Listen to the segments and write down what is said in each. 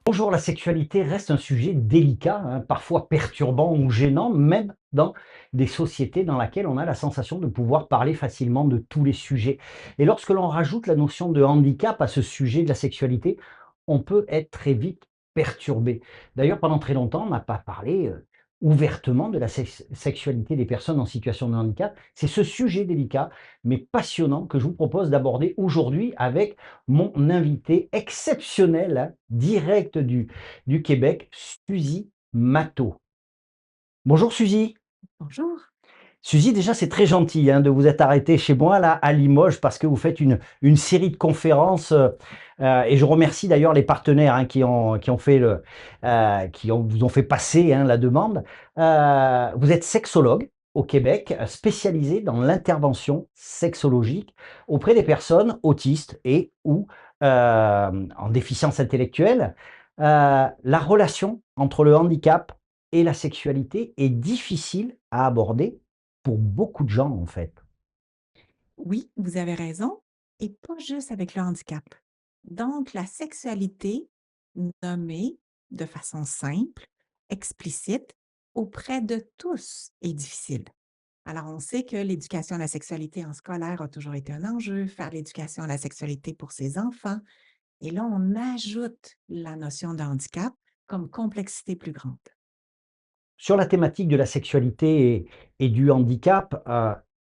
Bonjour, la sexualité reste un sujet délicat, hein, parfois perturbant ou gênant, même dans des sociétés dans lesquelles on a la sensation de pouvoir parler facilement de tous les sujets. Et lorsque l'on rajoute la notion de handicap à ce sujet de la sexualité, on peut être très vite perturbé. D'ailleurs, pendant très longtemps, on n'a pas parlé ouvertement de la sexualité des personnes en situation de handicap. C'est ce sujet délicat, mais passionnant, que je vous propose d'aborder aujourd'hui avec mon invité exceptionnel, hein, direct du Québec, Suzy Matteau. Bonjour Suzy. Bonjour. Suzy, déjà, c'est très gentil, hein, de vous être arrêtée chez moi, là, à Limoges, parce que vous faites une série de conférences. Et je remercie d'ailleurs les partenaires, hein, qui ont fait vous ont fait passer, hein, la demande. Vous êtes sexologue au Québec, spécialisé dans l'intervention sexologique auprès des personnes autistes et ou en déficience intellectuelle. La relation entre le handicap et la sexualité est difficile à aborder pour beaucoup de gens, en fait. Oui, vous avez raison, et pas juste avec le handicap. Donc, la sexualité nommée de façon simple, explicite, auprès de tous est difficile. Alors, on sait que l'éducation à la sexualité en scolaire a toujours été un enjeu, faire l'éducation à la sexualité pour ses enfants, et là, on ajoute la notion de handicap comme complexité plus grande. Sur la thématique de la sexualité et du handicap,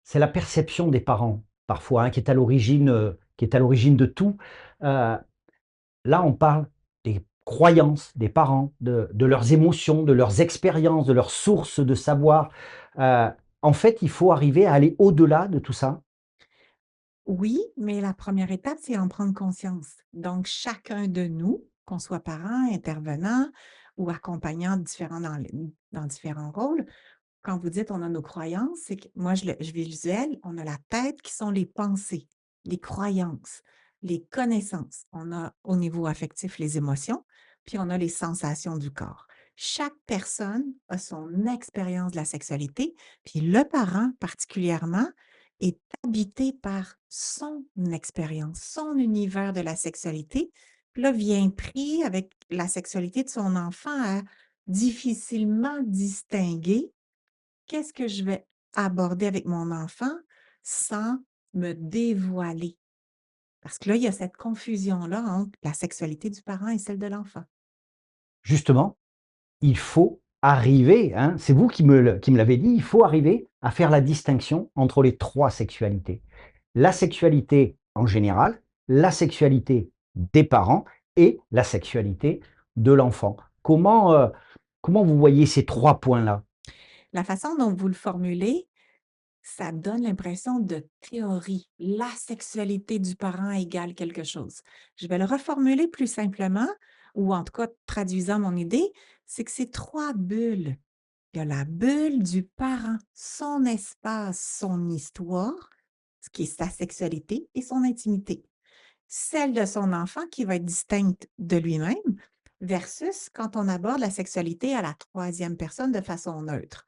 c'est la perception des parents, parfois, hein, qui est à l'origine de tout. Heu, Là, on parle des croyances des parents, de leurs émotions, de leurs expériences, de leurs sources de savoir. Heu, En fait, il faut arriver à aller au-delà de tout ça. Oui, mais la première étape, c'est en prendre conscience. Donc, chacun de nous, qu'on soit parent, intervenant ou accompagnant dans différents rôles, quand vous dites on a nos croyances, c'est que moi, je visuel, on a la tête qui sont les pensées, les croyances, les connaissances. On a au niveau affectif les émotions, puis on a les sensations du corps. Chaque personne a son expérience de la sexualité, puis le parent particulièrement est habité par son expérience, son univers de la sexualité. Puis là, vient pris avec la sexualité de son enfant à difficilement distinguer qu'est-ce que je vais aborder avec mon enfant sans me dévoiler. Parce que là, il y a cette confusion-là entre la sexualité du parent et celle de l'enfant. Justement, il faut arriver, hein, c'est vous qui me l'avez dit, il faut arriver à faire la distinction entre les 3 sexualités. La sexualité en général, la sexualité des parents et la sexualité de l'enfant. Comment vous voyez ces 3 points-là? La façon dont vous le formulez, ça donne l'impression de théorie. La sexualité du parent égale quelque chose. Je vais le reformuler plus simplement, ou en tout cas traduisant mon idée, c'est que c'est 3 bulles. Il y a la bulle du parent, son espace, son histoire, ce qui est sa sexualité et son intimité. Celle de son enfant qui va être distincte de lui-même versus quand on aborde la sexualité à la troisième personne de façon neutre.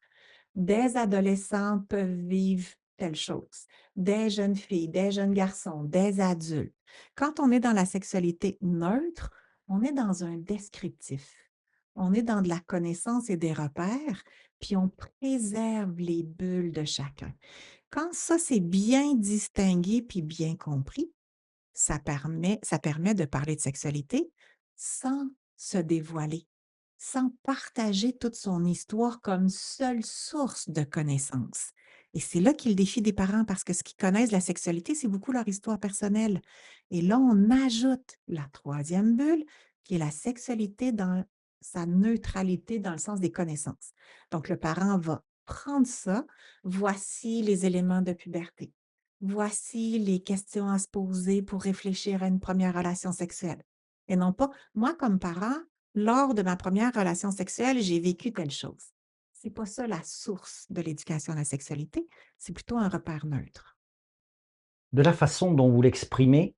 Des adolescents peuvent vivre telle chose, des jeunes filles, des jeunes garçons, des adultes. Quand on est dans la sexualité neutre, on est dans un descriptif. On est dans de la connaissance et des repères, puis on préserve les bulles de chacun. Quand ça, c'est bien distingué puis bien compris, ça permet de parler de sexualité sans se dévoiler, sans partager toute son histoire comme seule source de connaissances. Et c'est là qu'il défie des parents parce que ce qu'ils connaissent de la sexualité, c'est beaucoup leur histoire personnelle. Et là, on ajoute la troisième bulle, qui est la sexualité dans sa neutralité dans le sens des connaissances. Donc, le parent va prendre ça, voici les éléments de puberté. Voici les questions à se poser pour réfléchir à une première relation sexuelle. Et non pas, moi comme parent, lors de ma première relation sexuelle, j'ai vécu telle chose. C'est pas ça la source de l'éducation à la sexualité, c'est plutôt un repère neutre. De la façon dont vous l'exprimez,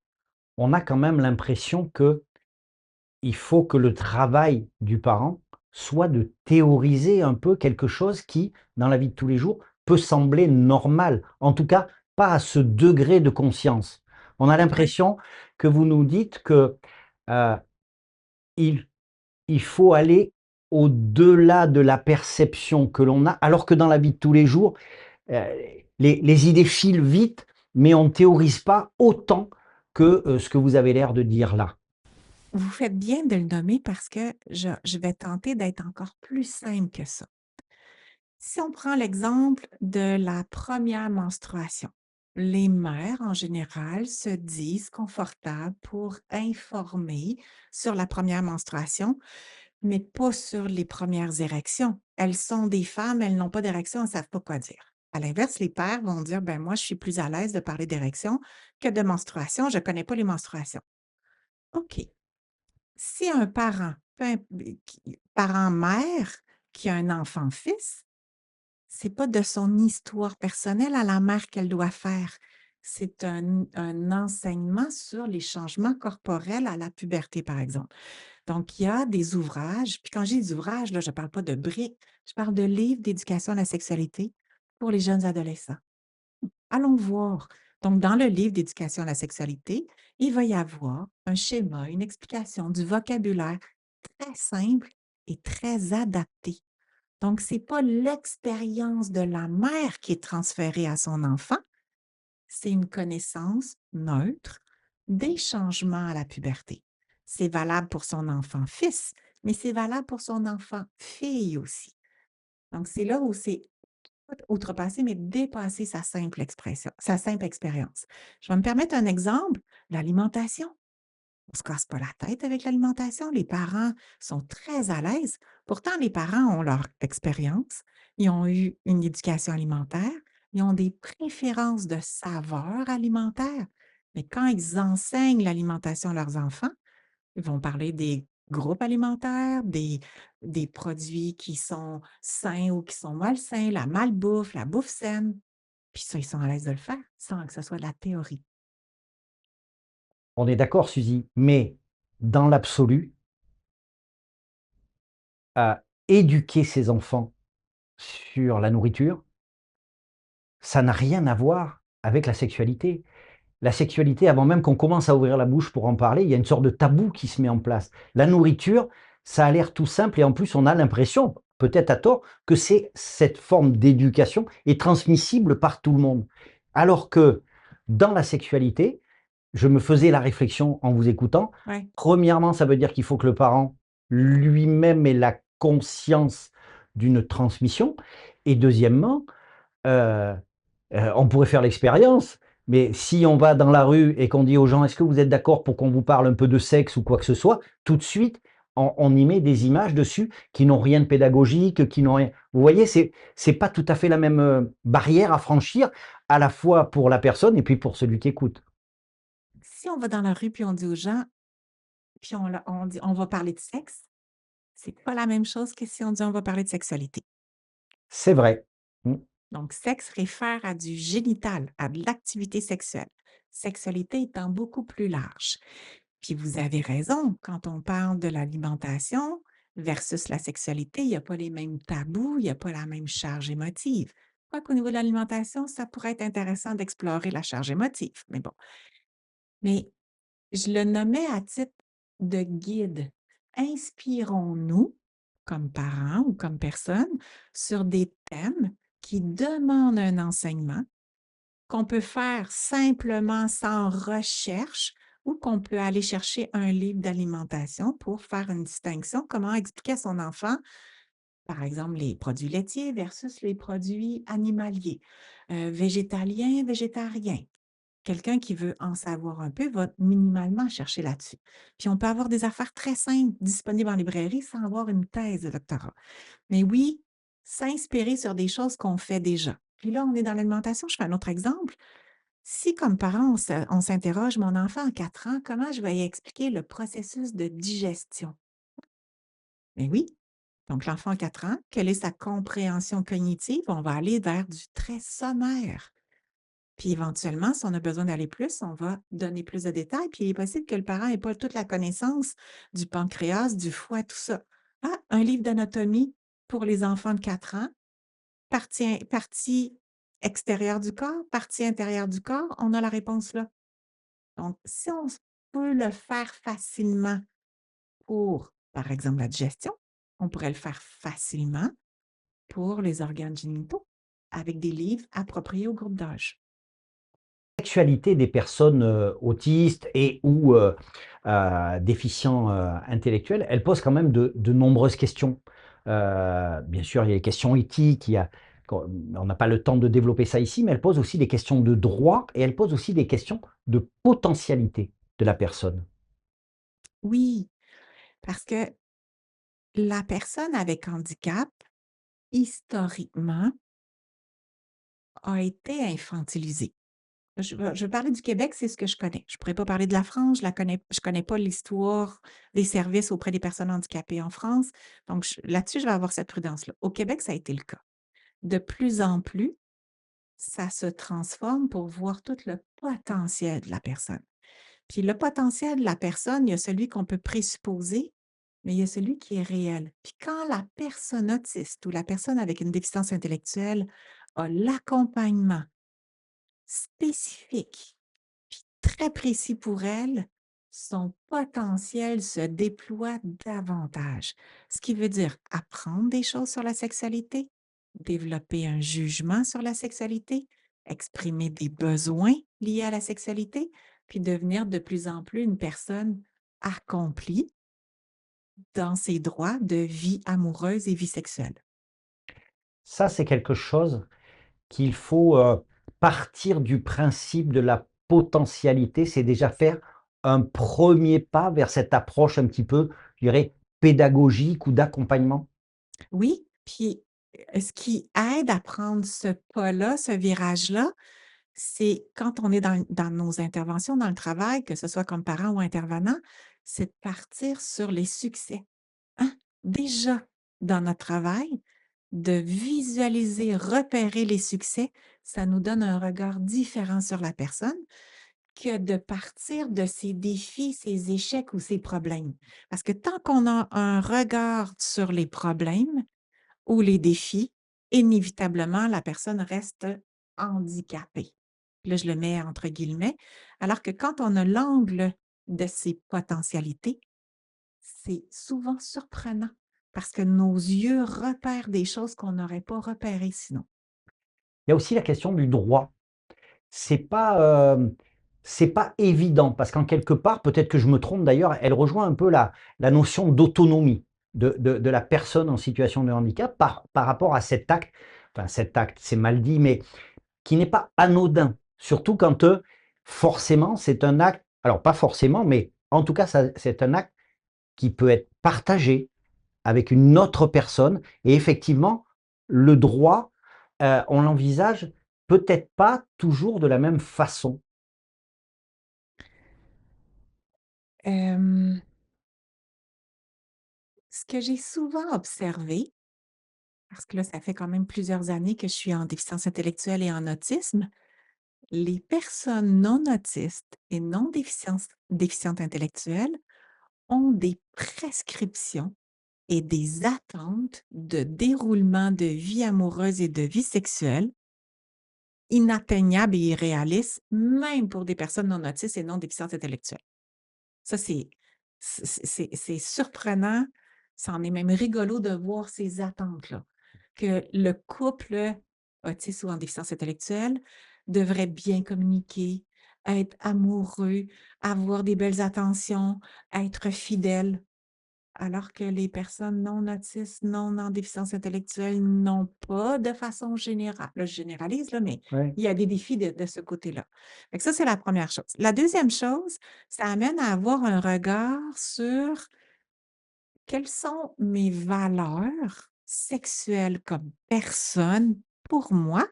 on a quand même l'impression que il faut que le travail du parent soit de théoriser un peu quelque chose qui, dans la vie de tous les jours, peut sembler normal. En tout cas, pas à ce degré de conscience. On a Tout à fait. l'impression que vous nous dites que, heu, il il faut aller au-delà de la perception que l'on a, alors que dans la vie de tous les jours, heu, les idées filent vite, mais on ne théorise pas autant que, ce que vous avez l'air de dire là. Vous faites bien de le nommer parce que je vais tenter d'être encore plus simple que ça. Si on prend l'exemple de la première menstruation, les mères, en général, se disent confortables pour informer sur la première menstruation, mais pas sur les premières érections. Elles sont des femmes, elles n'ont pas d'érection, elles ne savent pas quoi dire. À l'inverse, les pères vont dire, ben moi, je suis plus à l'aise de parler d'érection que de menstruation, je ne connais pas les menstruations. OK. Si un parent, parent mère qui a un enfant fils, c'est pas de son histoire personnelle à la mère qu'elle doit faire. C'est un enseignement sur les changements corporels à la puberté, par exemple. Donc, il y a des ouvrages, puis quand je dis des ouvrages, là, je ne parle pas de briques, je parle de livres d'éducation à la sexualité pour les jeunes adolescents. Allons voir. Donc, dans le livre d'éducation à la sexualité, il va y avoir un schéma, une explication du vocabulaire très simple et très adapté. Donc, ce n'est pas l'expérience de la mère qui est transférée à son enfant, c'est une connaissance neutre des changements à la puberté. C'est valable pour son enfant fils, mais c'est valable pour son enfant fille aussi. Donc, c'est là où c'est pas outrepasser, mais dépasser sa simple expression, sa simple expérience. Je vais me permettre un exemple, l'alimentation. On ne se casse pas la tête avec l'alimentation. Les parents sont très à l'aise. Pourtant, les parents ont leur expérience. Ils ont eu une éducation alimentaire. Ils ont des préférences de saveurs alimentaires. Mais quand ils enseignent l'alimentation à leurs enfants, ils vont parler des groupes alimentaires, des produits qui sont sains ou qui sont malsains, la malbouffe, la bouffe saine. Puis ça, ils sont à l'aise de le faire sans que ce soit de la théorie. On est d'accord, Suzy, mais dans l'absolu, éduquer ses enfants sur la nourriture, ça n'a rien à voir avec la sexualité. La sexualité, avant même qu'on commence à ouvrir la bouche pour en parler, il y a une sorte de tabou qui se met en place. La nourriture, ça a l'air tout simple et en plus on a l'impression, peut-être à tort, que c'est cette forme d'éducation est transmissible par tout le monde. Alors que dans la sexualité, je me faisais la réflexion en vous écoutant. Ouais. Premièrement, ça veut dire qu'il faut que le parent lui-même ait la conscience d'une transmission. Et deuxièmement, heu on pourrait faire l'expérience, mais si on va dans la rue et qu'on dit aux gens: «Est-ce que vous êtes d'accord pour qu'on vous parle un peu de sexe ou quoi que ce soit?» tout de suite, on y met des images dessus qui n'ont rien de pédagogique, qui n'ont rien vous voyez? C'est pas tout à fait la même, barrière à franchir, à la fois pour la personne et puis pour celui qui écoute. Si on va dans la rue puis on dit aux gens, puis on dit on va parler de sexe, c'est pas la même chose que si on dit on va parler de sexualité. C'est vrai. Mmh. Donc, sexe réfère à du génital, à de l'activité sexuelle. Sexualité étant beaucoup plus large. Puis vous avez raison, quand on parle de l'alimentation versus la sexualité, il n'y a pas les mêmes tabous, il n'y a pas la même charge émotive. Quoiqu'au niveau de l'alimentation, ça pourrait être intéressant d'explorer la charge émotive. Mais bon. Mais je le nommais à titre de guide. Inspirons-nous, comme parents ou comme personnes, sur des thèmes qui demandent un enseignement qu'on peut faire simplement sans recherche ou qu'on peut aller chercher un livre d'alimentation pour faire une distinction, comment expliquer à son enfant, par exemple, les produits laitiers versus les produits animaliers, végétaliens, végétariens. Quelqu'un qui veut en savoir un peu va minimalement chercher là-dessus. Puis on peut avoir des affaires très simples disponibles en librairie sans avoir une thèse de doctorat. Mais oui, s'inspirer sur des choses qu'on fait déjà. Puis là, on est dans l'alimentation. Je fais un autre exemple. Si, comme parent, on s'interroge, mon enfant a 4 ans, comment je vais y expliquer le processus de digestion? Mais oui, donc l'enfant a 4 ans, quelle est sa compréhension cognitive? On va aller vers du très sommaire. Puis éventuellement, si on a besoin d'aller plus, on va donner plus de détails. Puis il est possible que le parent n'ait pas toute la connaissance du pancréas, du foie, tout ça. Ah, un livre d'anatomie pour les enfants de 4 ans, partie extérieure du corps, partie intérieure du corps, on a la réponse là. Donc, si on peut le faire facilement pour par exemple la digestion, on pourrait le faire facilement pour les organes génitaux avec des livres appropriés au groupe d'âge. Sexualité des personnes, autistes et ou, déficients, intellectuels, elle pose quand même de nombreuses questions. Bien sûr, il y a les questions éthiques, il y a qu'on on n'a pas le temps de développer ça ici, mais elle pose aussi des questions de droit et elle pose aussi des questions de potentialité de la personne. Oui, parce que la personne avec handicap, historiquement, a été infantilisée. Je vais parler du Québec, c'est ce que je connais. Je pourrais pas parler de la France, je connais pas l'histoire des services auprès des personnes handicapées en France. Donc là-dessus, je vais avoir cette prudence-là. Au Québec, ça a été le cas. De plus en plus, ça se transforme pour voir tout le potentiel de la personne. Puis le potentiel de la personne, il y a celui qu'on peut présupposer, mais il y a celui qui est réel. Puis quand la personne autiste ou la personne avec une déficience intellectuelle a l'accompagnement spécifique, puis très précis pour elle, son potentiel se déploie davantage. Ce qui veut dire apprendre des choses sur la sexualité, développer un jugement sur la sexualité, exprimer des besoins liés à la sexualité, puis devenir de plus en plus une personne accomplie dans ses droits de vie amoureuse et vie sexuelle. Ça, c'est quelque chose qu'il faut, partir du principe de la potentialité, c'est déjà faire un premier pas vers cette approche un petit peu, je dirais, pédagogique ou d'accompagnement? Oui, puis ce qui aide à prendre ce pas-là, ce virage-là, c'est quand on est dans nos interventions, dans le travail, que ce soit comme parent ou intervenant, c'est de partir sur les succès. Hein? Déjà, dans notre travail, de visualiser, repérer les succès, ça nous donne un regard différent sur la personne que de partir de ses défis, ses échecs ou ses problèmes. Parce que tant qu'on a un regard sur les problèmes ou les défis, inévitablement, la personne reste handicapée. Là, je le mets entre guillemets, alors que quand on a l'angle de ses potentialités, c'est souvent surprenant parce que nos yeux repèrent des choses qu'on n'aurait pas repérées sinon. Il y a aussi la question du droit. C'est pas, c'est pas évident parce qu'en quelque part, peut-être que je me trompe d'ailleurs, elle rejoint un peu la notion d'autonomie de la personne en situation de handicap par rapport à cet acte, enfin cet acte, c'est mal dit, mais qui n'est pas anodin. Surtout quand, forcément, c'est un acte alors pas forcément, mais en tout cas, ça c'est un acte qui peut être partagé avec une autre personne et effectivement, le droit, on l'envisage peut-être pas toujours de la même façon. Hem, Ce que j'ai souvent observé, parce que là, ça fait quand même plusieurs années que je suis en déficience intellectuelle et en autisme, les personnes non autistes et non déficientes intellectuelles ont des prescriptions et des attentes de déroulement de vie amoureuse et de vie sexuelle inatteignables et irréalistes, même pour des personnes non autistes et non déficientes intellectuelles. Ça, c'est surprenant, ça en est même rigolo de voir ces attentes-là, que le couple autiste ou en déficience intellectuelle devrait bien communiquer, être amoureux, avoir des belles attentions, être fidèle. Alors que les personnes non autistes, non en déficience intellectuelle n'ont pas de façon générale là, je généralise là, mais Ouais. il y a des défis de ce côté-là. Fait que ça, c'est la première chose. La deuxième chose, ça amène à avoir un regard sur quelles sont mes valeurs sexuelles comme personne pour moi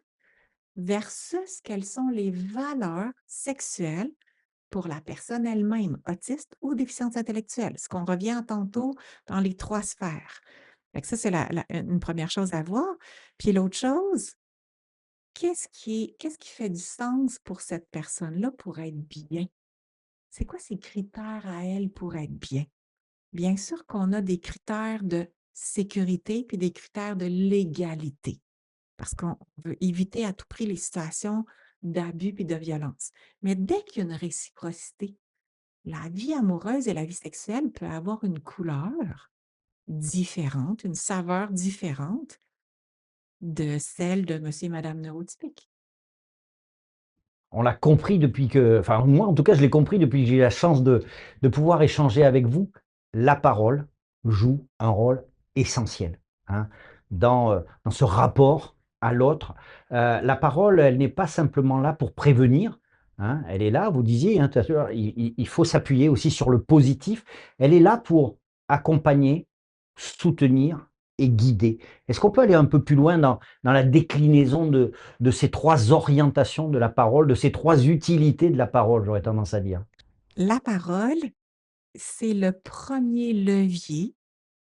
versus quelles sont les valeurs sexuelles pour la personne elle-même, autiste ou déficiente intellectuelle, ce qu'on revient tantôt dans les 3 sphères. Fait que ça, c'est une première chose à voir. Puis l'autre chose, qu'est-ce qui fait du sens pour cette personne-là pour être bien? C'est quoi ses critères à elle pour être bien? Bien sûr qu'on a des critères de sécurité puis des critères de légalité parce qu'on veut éviter à tout prix les situations d'abus puis de violence. Mais dès qu'il y a une réciprocité, la vie amoureuse et la vie sexuelle peut avoir une couleur différente, une saveur différente de celle de monsieur et madame neurotypique. On l'a compris depuis que enfin moi en tout cas je l'ai compris depuis que j'ai eu la chance de pouvoir échanger avec vous. La parole joue un rôle essentiel, hein, dans ce rapport à l'autre. La parole, elle n'est pas simplement là pour prévenir, hein, elle est là, vous disiez, hein, tout à l'heure, il faut s'appuyer aussi sur le positif. Elle est là pour accompagner, soutenir et guider. Est-ce qu'on peut aller un peu plus loin dans la déclinaison de ces 3 orientations de la parole, de ces 3 utilités de la parole, j'aurais tendance à dire. La parole, c'est le premier levier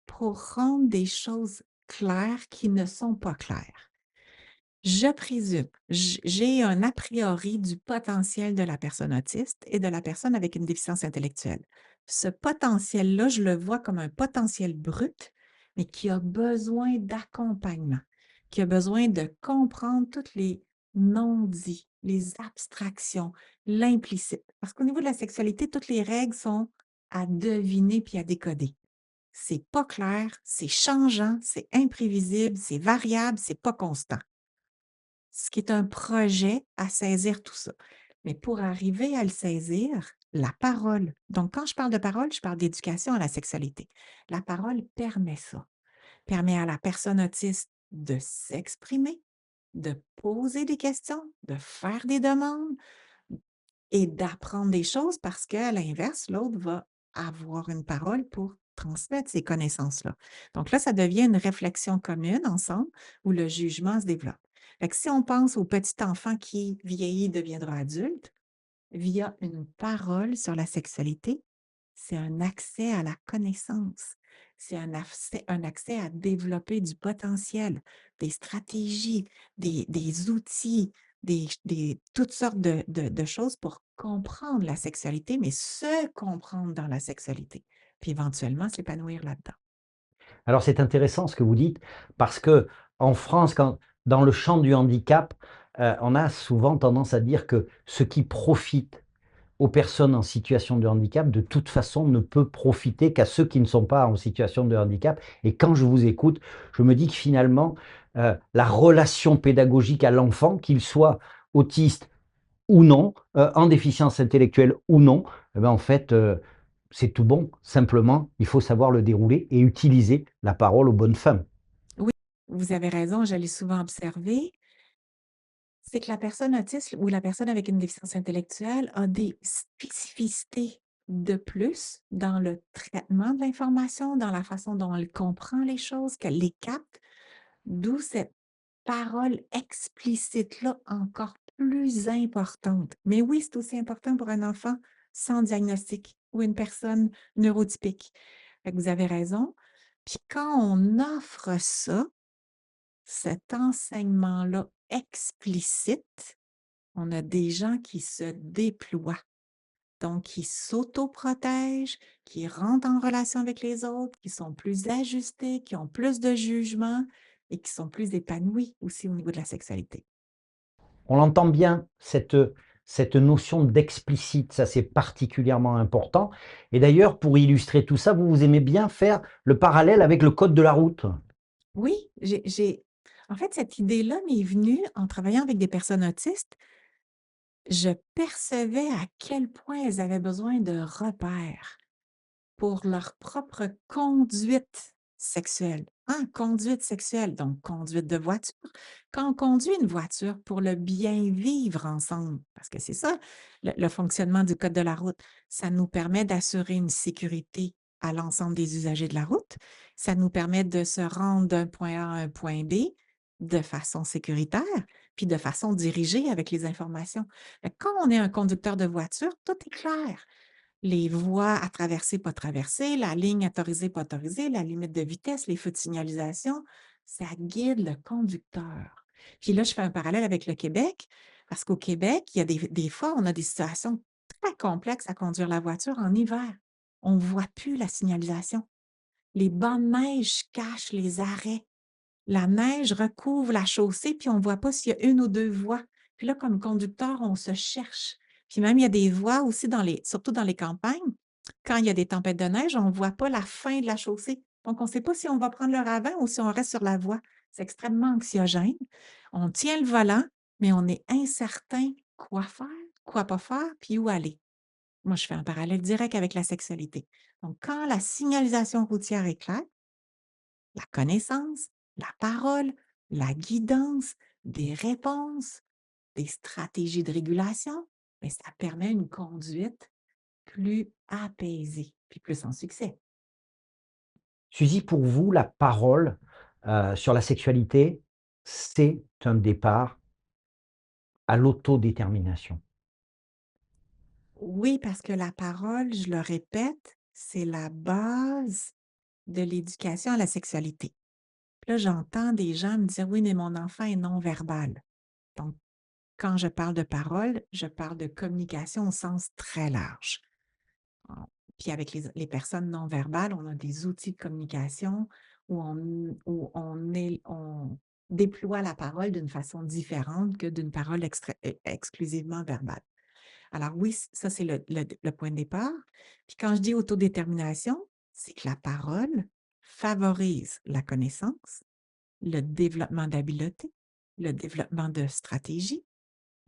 pour rendre des choses claires qui ne sont pas claires. Je présume, j'ai un a priori du potentiel de la personne autiste et de la personne avec une déficience intellectuelle. Ce potentiel-là, je le vois comme un potentiel brut, mais qui a besoin d'accompagnement, qui a besoin de comprendre toutes les non-dits, les abstractions, l'implicite. Parce qu'au niveau de la sexualité, toutes les règles sont à deviner puis à décoder. C'est pas clair, c'est changeant, c'est imprévisible, c'est variable, c'est pas constant. Ce qui est un projet à saisir tout ça. Mais pour arriver à le saisir, la parole. Donc, quand je parle de parole, je parle d'éducation à la sexualité. La parole permet ça, permet à la personne autiste de s'exprimer, de poser des questions, de faire des demandes et d'apprendre des choses parce qu'à l'inverse, l'autre va avoir une parole pour transmettre ces connaissances-là. Donc là, ça devient une réflexion commune ensemble où le jugement se développe. Fait que si on pense au petit enfant qui vieillit, deviendra adulte, via une parole sur la sexualité, c'est un accès à la connaissance. C'est un accès à développer du potentiel, des stratégies, des outils, toutes sortes de choses pour comprendre la sexualité, mais se comprendre dans la sexualité, puis éventuellement s'épanouir là-dedans. Alors c'est intéressant ce que vous dites parce qu'en France, quand dans le champ du handicap, on a souvent tendance à dire que ce qui profite aux personnes en situation de handicap, de toute façon, ne peut profiter qu'à ceux qui ne sont pas en situation de handicap. Et quand je vous écoute, je me dis que finalement, la relation pédagogique à l'enfant, qu'il soit autiste ou non, en déficience intellectuelle ou non, eh ben, en fait, c'est tout bon. Simplement, il faut savoir le dérouler et utiliser la parole aux bonnes fins. Oui, vous avez raison, je l'ai souvent observé. C'est que la personne autiste ou la personne avec une déficience intellectuelle a des spécificités de plus dans le traitement de l'information, dans la façon dont elle comprend les choses, qu'elle les capte, d'où cette parole explicite-là encore plus importante. Mais oui, c'est aussi important pour un enfant sans diagnostic ou une personne neurotypique. Fait que vous avez raison. Puis quand on offre ça, cet enseignement-là explicite, on a des gens qui se déploient, donc qui s'autoprotègent, qui rentrent en relation avec les autres, qui sont plus ajustés, qui ont plus de jugement et qui sont plus épanouis aussi au niveau de la sexualité. On l'entend bien, cette notion d'explicite, ça c'est particulièrement important. Et d'ailleurs, pour illustrer tout ça, vous aimez bien faire le parallèle avec le code de la route. Oui, en fait, cette idée-là m'est venue en travaillant avec des personnes autistes. Je percevais à quel point elles avaient besoin de repères pour leur propre conduite sexuelle. Hein, conduite sexuelle, donc conduite de voiture. Quand on conduit une voiture pour le bien vivre ensemble, parce que c'est ça le fonctionnement du code de la route, ça nous permet d'assurer une sécurité à l'ensemble des usagers de la route. Ça nous permet de se rendre d'un point A à un point B de façon sécuritaire, puis de façon dirigée avec les informations. Quand on est un conducteur de voiture, tout est clair. Les voies à traverser, pas traverser, la ligne autorisée, pas autorisée, la limite de vitesse, les feux de signalisation, ça guide le conducteur. Puis là, je fais un parallèle avec le Québec, parce qu'au Québec, il y a des fois, on a des situations très complexes à conduire la voiture en hiver. On ne voit plus la signalisation. Les bancs de neige cachent les arrêts. La neige recouvre la chaussée, puis on ne voit pas s'il y a une ou deux voies. Puis là, comme conducteur, on se cherche. Puis même, il y a des voies aussi surtout dans les campagnes. Quand il y a des tempêtes de neige, on ne voit pas la fin de la chaussée. Donc, on ne sait pas si on va prendre le ravin ou si on reste sur la voie. C'est extrêmement anxiogène. On tient le volant, mais on est incertain quoi faire, quoi pas faire, puis où aller. Moi, je fais un parallèle direct avec la sexualité. Donc, quand la signalisation routière est claire, la connaissance, la parole, la guidance, des réponses, des stratégies de régulation, mais ça permet une conduite plus apaisée, puis plus en succès. Suzy, pour vous, la parole, sur la sexualité, c'est un départ à l'autodétermination. Oui, parce que la parole, je le répète, c'est la base de l'éducation à la sexualité. Puis là, j'entends des gens me dire: «Oui, mais mon enfant est non-verbal». Donc, quand je parle de parole, je parle de communication au sens très large. Ah, puis avec les personnes non verbales, on a des outils de communication où on déploie la parole d'une façon différente que d'une parole exclusivement verbale. Alors oui, ça c'est le point de départ. Puis quand je dis autodétermination, c'est que la parole favorise la connaissance, le développement d'habiletés, le développement de stratégies,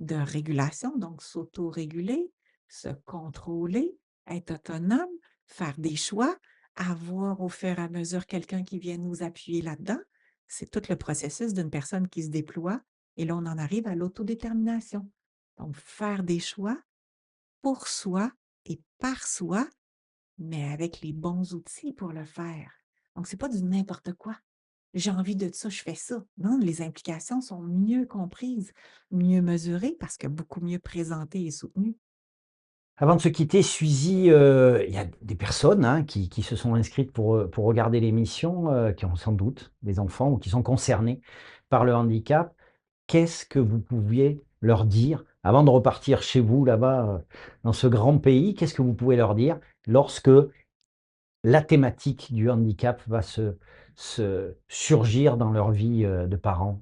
de régulation, donc s'auto-réguler, se contrôler, être autonome, faire des choix, avoir au fur et à mesure quelqu'un qui vient nous appuyer là-dedans. C'est tout le processus d'une personne qui se déploie et là, on en arrive à l'autodétermination. Donc, faire des choix pour soi et par soi, mais avec les bons outils pour le faire. Donc, c'est pas du n'importe quoi. J'ai envie de ça, je fais ça. Non, les implications sont mieux comprises, mieux mesurées parce que beaucoup mieux présentées et soutenues. Avant de se quitter, Suzy, il y a des personnes, hein, qui se sont inscrites pour regarder l'émission, qui ont sans doute des enfants ou qui sont concernés par le handicap. Qu'est-ce que vous pouviez leur dire avant de repartir chez vous là-bas, dans ce grand pays? Qu'est-ce que vous pouvez leur dire lorsque la thématique du handicap va se surgir dans leur vie, de parents?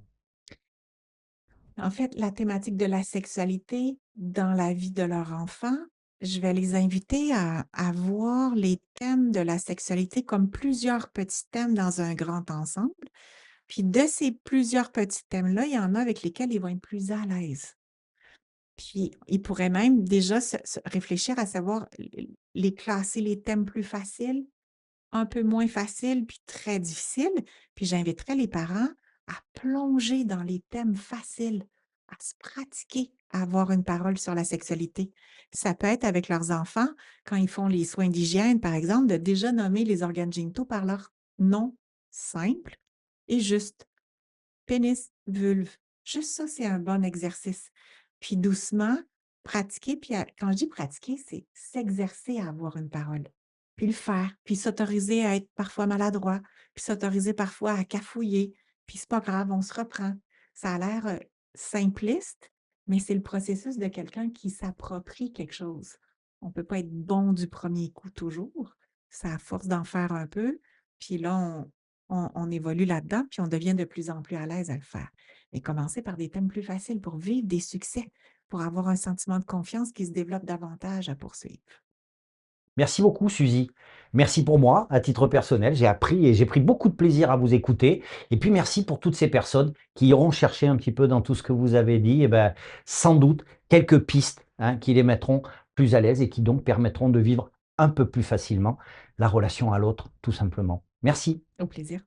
En fait, la thématique de la sexualité dans la vie de leur enfant, je vais les inviter à voir les thèmes de la sexualité comme plusieurs petits thèmes dans un grand ensemble. Puis de ces plusieurs petits thèmes-là, il y en a avec lesquels ils vont être plus à l'aise. Puis ils pourraient même déjà se réfléchir à savoir les classer les thèmes plus faciles, un peu moins faciles, puis très difficiles. Puis j'inviterais les parents à plonger dans les thèmes faciles, à se pratiquer à avoir une parole sur la sexualité. Ça peut être avec leurs enfants, quand ils font les soins d'hygiène, par exemple, de déjà nommer les organes génitaux par leur nom simple et juste. Pénis, vulve. Juste ça, c'est un bon exercice. Puis doucement, pratiquer, puis quand je dis pratiquer, c'est s'exercer à avoir une parole, puis le faire, puis s'autoriser à être parfois maladroit, puis s'autoriser parfois à cafouiller, puis c'est pas grave, on se reprend. Ça a l'air, simpliste, mais c'est le processus de quelqu'un qui s'approprie quelque chose. On peut pas être bon du premier coup toujours. C'est à force d'en faire un peu, puis là, on évolue là-dedans, puis on devient de plus en plus à l'aise à le faire. Mais commencer par des thèmes plus faciles pour vivre des succès, pour avoir un sentiment de confiance qui se développe davantage à poursuivre. Merci beaucoup Suzy. Merci pour moi, à titre personnel, j'ai appris et j'ai pris beaucoup de plaisir à vous écouter et puis merci pour toutes ces personnes qui iront chercher un petit peu dans tout ce que vous avez dit et ben, sans doute quelques pistes, hein, qui les mettront plus à l'aise et qui donc permettront de vivre un peu plus facilement la relation à l'autre, tout simplement. Merci. Au plaisir.